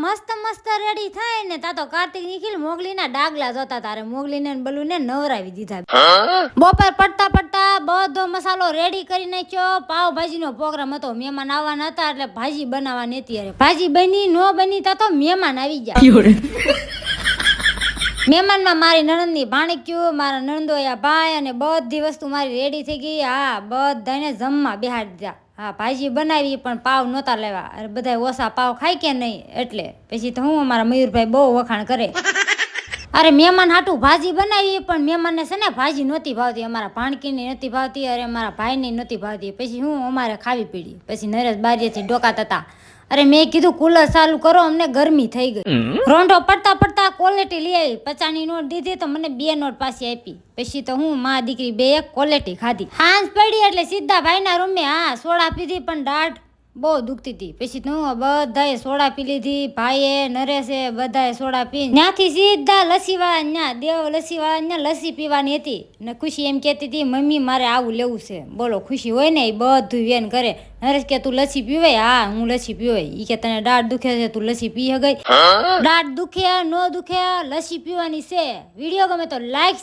મસ્ત મસ્ત રેડી થાય ને તા તો કાર્તિક નિખિલ મોગલીના ડાગલા જોતા તારે મોગલીને ને બલુને નવરાવી દીધા બપોર પડતા પડતા બધો મસાલો રેડી કરી નાખ્યો પાવભાજીનો પ્રોગ્રામ હતો મહેમાન આવવાના હતા એટલે ભાજી બનાવવાની હતી અરે ભાજી બની નો બની તા તો મહેમાન આવી ગયા મહેમાનમાં મારી નણંદની ભાણક્યું મારા નણંદોયા ભાઈ અને બધી વસ્તુ મારી રેડી થઈ ગઈ હા બધાને જમવા બેહાડી દીધા હા ભાજી બનાવી પણ પાવ નહોતા લેવા અરે બધા ઓછા પાવ ખાય કે નહીં એટલે પછી તો હું અમારા મયુરભાઈ બહુ વખાણ કરે અરે મહેમાન હાટું ભાજી બનાવી પણ મહેમાનને છે ને ભાજી નહોતી ભાવતી અમારા ભાણકીને નહોતી ભાવતી અરે અમારા ભાઈને નહોતી ભાવતી પછી હું અમારે ખાવી પડી પછી નરેશ બારીએથી ડોકાતા હતા અરે મેં કીધું કુલર ચાલુ કરો અમને ગરમી થઈ ગઈ રોંઢો પડતા પડતા ક્વોલિટી લઈ આવી 50ની નોટ દીધી તો મને 2 નોટ પાછી આપી પછી તો હું માં દીકરી બે ક્વોલિટી ખાધી હાંસ પડી એટલે સીધા ભાઈના રૂમે હા સોડા પીધી પણ દાઢ બહુ દુખતી હતી પછી તો હું બધાએ સોડા પી લીધી ભાઈએ નરેશે બધાએ સોડા પી ત્યાંથી સીધા લસ્સીવાળા ત્યાં દેવ લસ્સીવાળા ત્યાં લસ્સી પીવાની હતી ને ખુશી એમ કહેતી હતી મમ્મી મારે આવું લેવું છે બોલો ખુશી હોય ને એ બધું વેન કરે નરેશ કે તું લસ્સી પીવાય હા હું લસ્સી પીવાય ઈ કે તને દાઢ દુખે છે તું લસ્સી પી ગઈ દાઢ દુખે ન દુખે લસ્સી પીવાની છે વિડીયો ગમે તો લાઈક